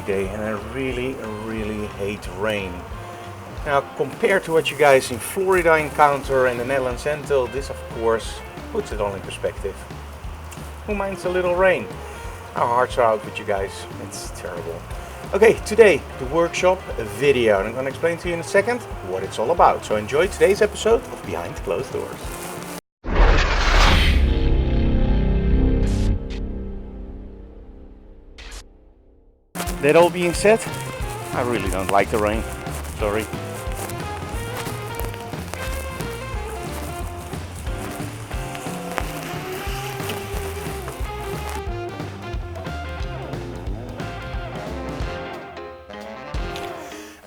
day and I really hate rain. Now, compared to what you guys in Florida encounter and the Netherlands Central, this of course puts it all in perspective. Who minds a little rain? Our hearts are out with you guys. It's terrible. Okay, today the workshop video, and I'm going to explain to you in a second what it's all about. So enjoy today's episode of Behind Closed Doors. That all being said, I really don't like the rain. Sorry.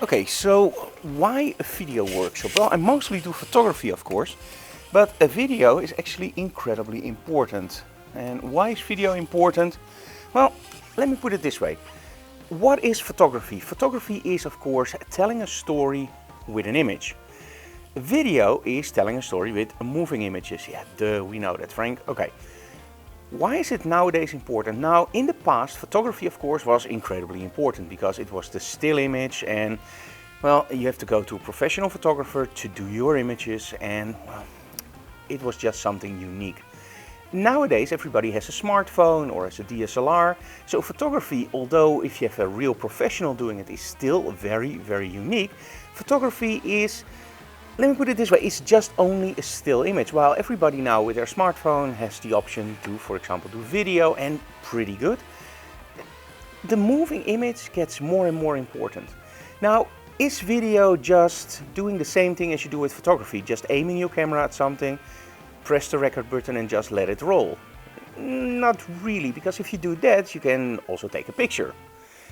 Okay, so why a video workshop? Well, I mostly do photography, of course, but a video is actually incredibly important. And why is video important? Well, let me put it this way. What is photography? Photography is, of course, telling a story with an image. Video is telling a story with moving images. Yeah, duh, we know that, Frank. Okay. Why is it nowadays important? Now, in the past, photography, of course, was incredibly important because it was the still image and, well, you have to go to a professional photographer to do your images and, well, it was just something unique. Nowadays, everybody has a smartphone or has a DSLR, so photography, although if you have a real professional doing it, is still very unique. Photography is, let me put it this way, it's just only a still image, while everybody now with their smartphone has the option to, for example, do video, and pretty good. The moving image gets more and more important. Now, is video just doing the same thing as you do with photography, just aiming your camera at something, press the record button and just let it roll? Not really, because if you do that, you can also take a picture.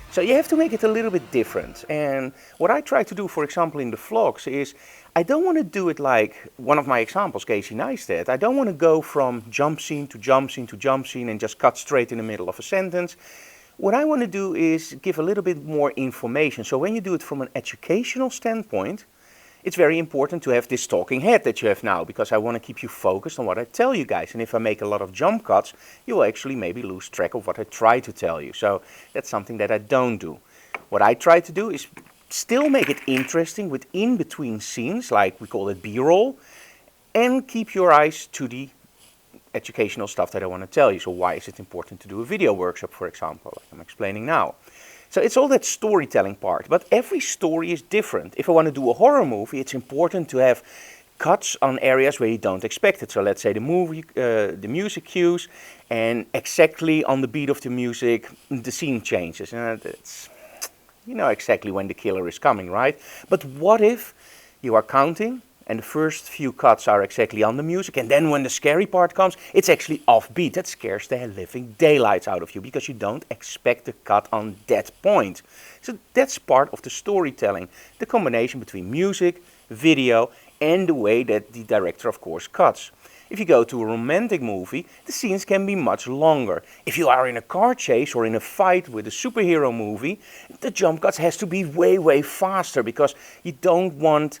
So you have to make it a little bit different. And what I try to do, for example, in the vlogs is, I don't want to do it like one of my examples, Casey Neistat. I don't want to go from jump scene to jump scene to jump scene and just cut straight in the middle of a sentence. What I want to do is give a little bit more information. So when you do it from an educational standpoint, it's very important to have this talking head that you have now, because I want to keep you focused on what I tell you guys. And if I make a lot of jump cuts, you will actually maybe lose track of what I try to tell you. So that's something that I don't do. What I try to do is still make it interesting with in between scenes, like we call it B-roll, and keep your eyes to the educational stuff that I want to tell you. So why is it important to do a video workshop, for example, like I'm explaining now? So it's all that storytelling part, but every story is different. If I want to do a horror movie, it's important to have cuts on areas where you don't expect it. So let's say the music cues, and exactly on the beat of the music, the scene changes. It's, you know exactly when the killer is coming, right? But what if you are counting and the first few cuts are exactly on the music, and then when the scary part comes, it's actually offbeat. That scares the living daylights out of you because you don't expect the cut on that point. So that's part of the storytelling, the combination between music, video, and the way that the director, of course, cuts. If you go to a romantic movie, the scenes can be much longer. If you are in a car chase or in a fight with a superhero movie, the jump cuts has to be way faster because you don't want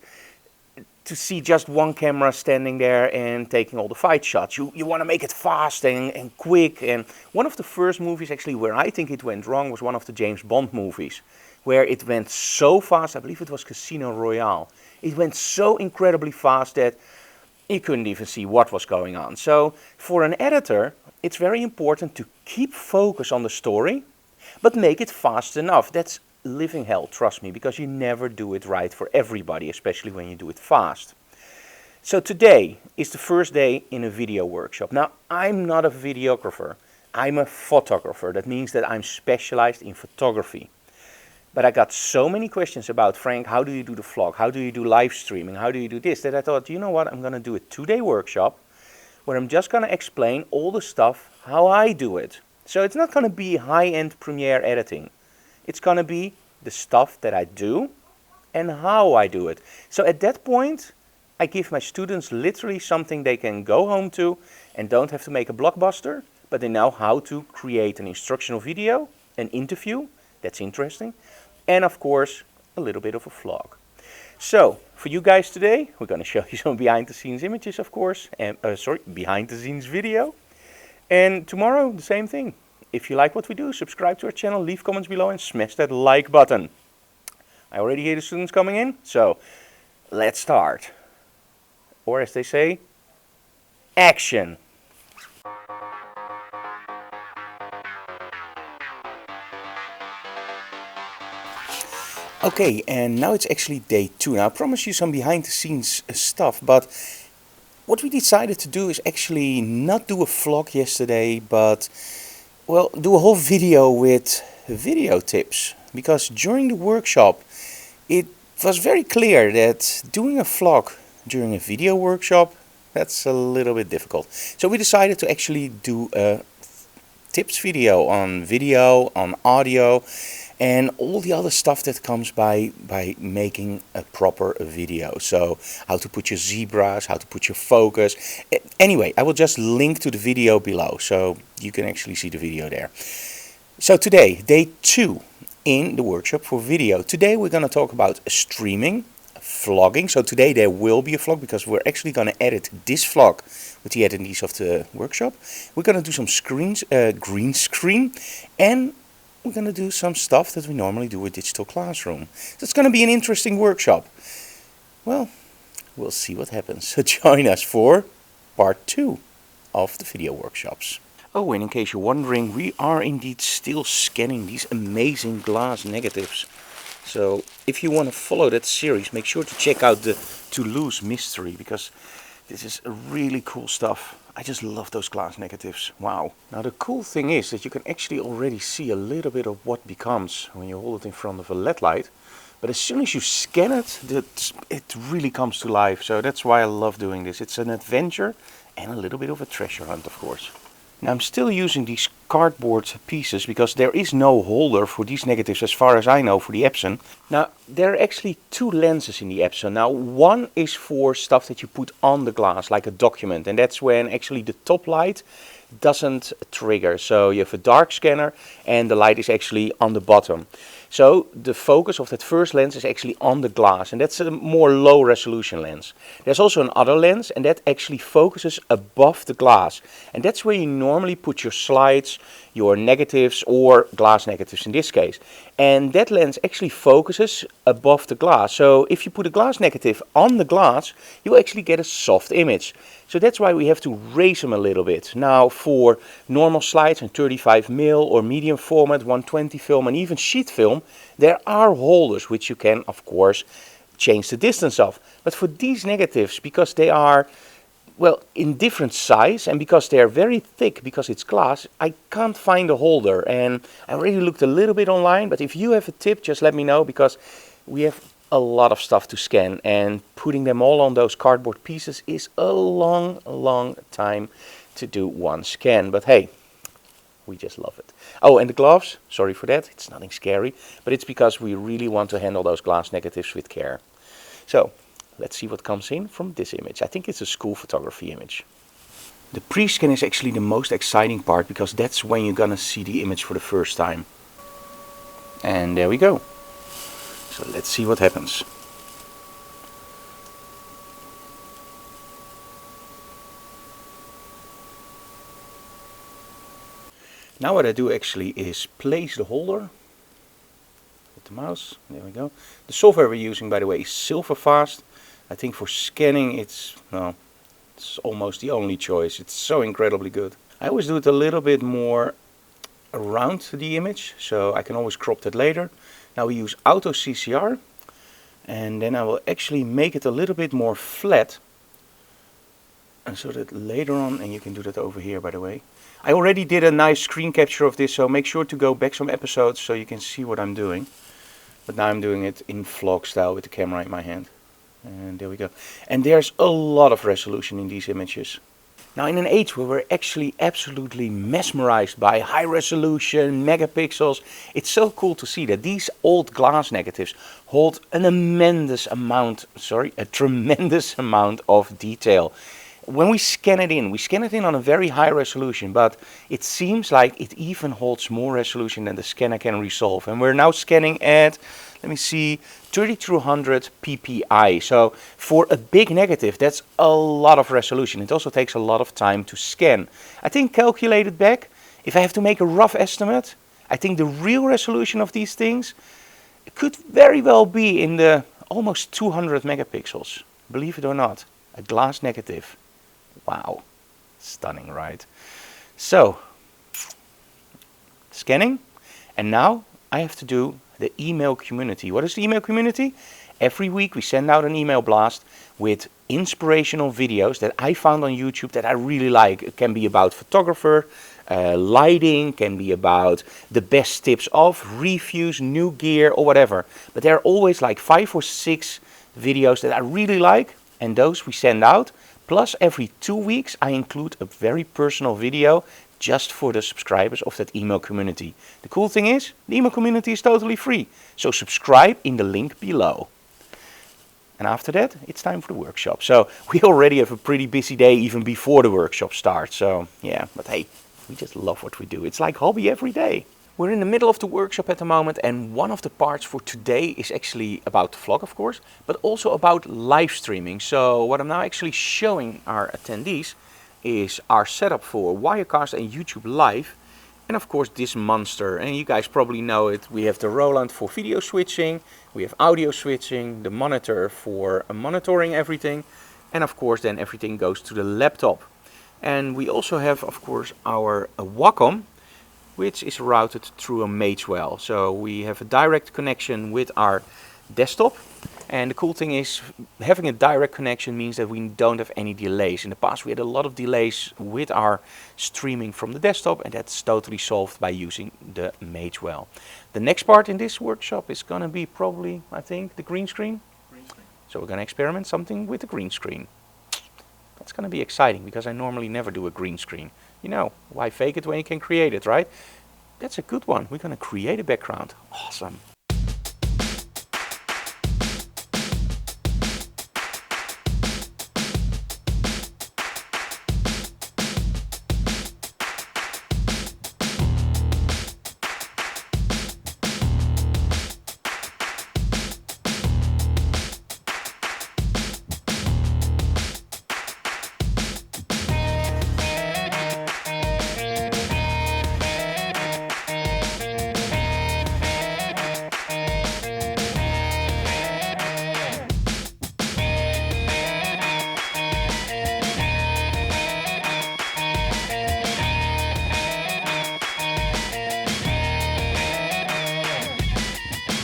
to see just one camera standing there and taking all the fight shots. You want to make it fast and quick. And one of the first movies actually where I think it went wrong was one of the James Bond movies, where it went so fast. I believe it was Casino Royale. It went so incredibly fast that you couldn't even see what was going on. So for an editor, it's very important to keep focus on the story, but make it fast enough. That's living hell, trust me, because you never do it right for everybody, especially when you do it fast. So today is the first day in a video workshop. Now, I'm not a videographer, I'm a photographer. That means that I'm specialized in photography. But I got so many questions about, Frank, how do you do the vlog? How do you do live streaming? How do you do this? That I thought, you know what, I'm going to do a 2-day workshop where I'm just going to explain all the stuff, how I do it. So it's not going to be high-end Premiere editing. It's going to be the stuff that I do and how I do it. So at that point, I give my students literally something they can go home to and don't have to make a blockbuster, but they know how to create an instructional video, an interview, that's interesting, and of course, a little bit of a vlog. So, for you guys today, we're going to show you some behind the scenes images, of course, and behind the scenes video. And tomorrow, the same thing. if you like what we do, subscribe to our channel, leave comments below and smash that like button. I already hear the students coming in, so let's start. Or as they say, action. Okay, and now it's actually day 2. Now I promised you some behind the scenes stuff, but what we decided to do is actually not do a vlog yesterday, but well, do a whole video with video tips. Because during the workshop, it was very clear that doing a vlog during a video workshop, that's a little bit difficult. So we decided to actually do a tips video, on audio, and all the other stuff that comes by making a proper video. So how to put your zebras, how to put your focus. Anyway, I will just link to the video below so you can actually see the video there. So today, day 2 in the workshop for video. Today we're going to talk about streaming, vlogging. So today there will be a vlog because we're actually going to edit this vlog with the attendees of the workshop. We're going to do some green screen, and we're going to do some stuff that we normally do with Digital Classroom. So it's going to be an interesting workshop. Well, we'll see what happens. So join us for part 2 of the video workshops. Oh, and in case you're wondering, we are indeed still scanning these amazing glass negatives. So if you want to follow that series, make sure to check out the Toulouse mystery, because this is really cool stuff. I just love those glass negatives. Wow. Now the cool thing is that you can actually already see a little bit of what becomes when you hold it in front of a LED light. But as soon as you scan it, it really comes to life. So that's why I love doing this. It's an adventure and a little bit of a treasure hunt, of course. Now I'm still using these cardboard pieces because there is no holder for these negatives as far as I know for the Epson. Now there are actually 2 lenses in the Epson. Now one is for stuff that you put on the glass like a document, and that's when actually the top light doesn't trigger. So you have a dark scanner and the light is actually on the bottom. So the focus of that first lens is actually on the glass, and that's a more low resolution lens. There's also another lens, and that actually focuses above the glass. And that's where you normally put your slides, your negatives, or glass negatives in this case. And that lens actually focuses above the glass. So if you put a glass negative on the glass, you actually get a soft image. So that's why we have to raise them a little bit. Now for normal slides in 35mm or medium format, 120 film and even sheet film, there are holders which you can of course change the distance of. But for these negatives, because they are well in different size and because they are very thick because it's glass, I can't find a holder. And I already looked a little bit online, but if you have a tip, just let me know, because we have a lot of stuff to scan, and putting them all on those cardboard pieces is a long time to do one scan. But hey, we just love it. Oh, and the gloves, sorry for that, it's nothing scary, but it's because we really want to handle those glass negatives with care. So let's see what comes in from this image. I think it's a school photography image. The pre-scan is actually the most exciting part, because that's when you're gonna see the image for the first time. And there we go. So let's see what happens. Now what I do actually is place the holder with the mouse. There we go. The software we're using, by the way, is Silverfast. I think for scanning it's almost the only choice. It's so incredibly good. I always do it a little bit more around the image, so I can always crop that later. Now we use Auto CCR, and then I will actually make it a little bit more flat, and so that later on, and you can do that over here by the way. I already did a nice screen capture of this, so make sure to go back some episodes so you can see what I'm doing. But now I'm doing it in vlog style with the camera in my hand. And there we go. And there's a lot of resolution in these images. Now in an age where we're actually absolutely mesmerized by high resolution, megapixels, it's so cool to see that these old glass negatives hold a tremendous amount of detail. When we scan it in on a very high resolution, but it seems like it even holds more resolution than the scanner can resolve. And we're now scanning at, let me see, 3200 ppi. So for a big negative, that's a lot of resolution. It also takes a lot of time to scan. I think calculated back, If I have to make a rough estimate, I think the real resolution of these things could very well be in the almost 200 megapixels. Believe it or not, a glass negative. Wow, stunning, right? So, scanning, and now I have to do the email community. What is the email community? Every week we send out an email blast with inspirational videos that I found on YouTube that I really like. It can be about photographer, lighting, can be about the best tips of reviews, new gear or whatever. But there are always like 5 or 6 videos that I really like, and those we send out. Plus every 2 weeks I include a very personal video just for the subscribers of that email community. The cool thing is, the email community is totally free. So subscribe in the link below. And after that, it's time for the workshop. So we already have a pretty busy day even before the workshop starts. So yeah, but hey, we just love what we do. It's like hobby every day. We're in the middle of the workshop at the moment, and one of the parts for today is actually about the vlog, of course, but also about live streaming. So what I'm now actually showing our attendees is our setup for Wirecast and YouTube Live. And of course this monster, and you guys probably know it, we have the Roland for video switching, we have audio switching, the monitor for monitoring everything, and of course then everything goes to the laptop. And we also have of course our Wacom, which is routed through a Magewell. So we have a direct connection with our desktop. And the cool thing is, having a direct connection means that we don't have any delays. In the past we had a lot of delays with our streaming from the desktop, and that's totally solved by using the Magewell. The next part in this workshop is going to be probably, I think, the green screen. So we're going to experiment something with the green screen. That's going to be exciting, because I normally never do a green screen. You know, why fake it when you can create it, right? That's a good one. We're going to create a background. Awesome.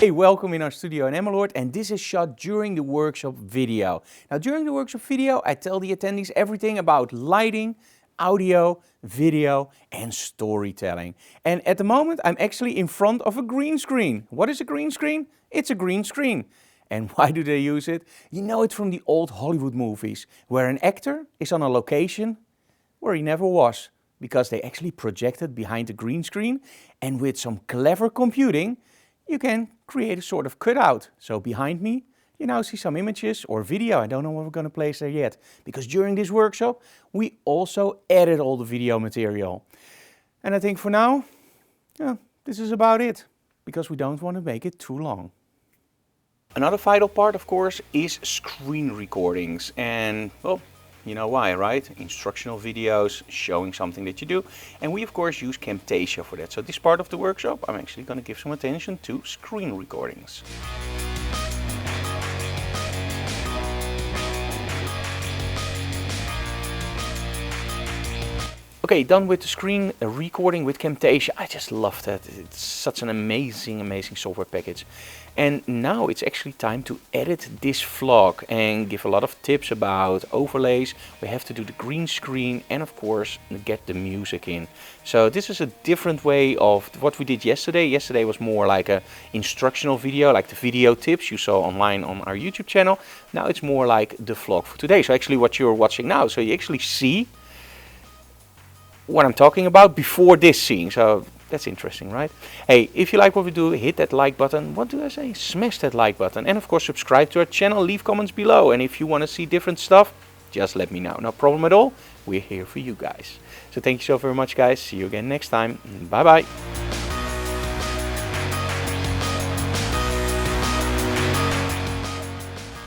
Hey, welcome in our studio in Emmeloord, and this is shot during the workshop video. Now during the workshop video I tell the attendees everything about lighting, audio, video and storytelling. And at the moment I'm actually in front of a green screen. What is a green screen? It's a green screen. And why do they use it? You know it from the old Hollywood movies, where an actor is on a location where he never was, because they actually projected behind the green screen, and with some clever computing you can create a sort of cutout. So behind me you now see some images or video. I don't know what we're going to place there yet, because during this workshop we also edit all the video material. And I think for now, yeah, this is about it, because we don't want to make it too long. Another vital part, of course, is screen recordings. And well, you know why, right? Instructional videos showing something that you do. And we of course use Camtasia for that. So this part of the workshop I'm actually going to give some attention to screen recordings. Okay, done with the screen recording with Camtasia. I just love that. It's such an amazing software package. And now it's actually time to edit this vlog and give a lot of tips about overlays. We have to do the green screen and of course get the music in. So this is a different way of what we did yesterday. Yesterday was more like a instructional video, like the video tips you saw online on our YouTube channel. Now it's more like the vlog for today. So actually what you're watching now, so you actually see what I'm talking about before this scene. So that's interesting, right? Hey, if you like what we do, hit that like button. What do I say? Smash that like button. And of course, subscribe to our channel, leave comments below. And if you want to see different stuff, just let me know. No problem at all. We're here for you guys. So thank you so very much, guys. See you again next time. Bye-bye.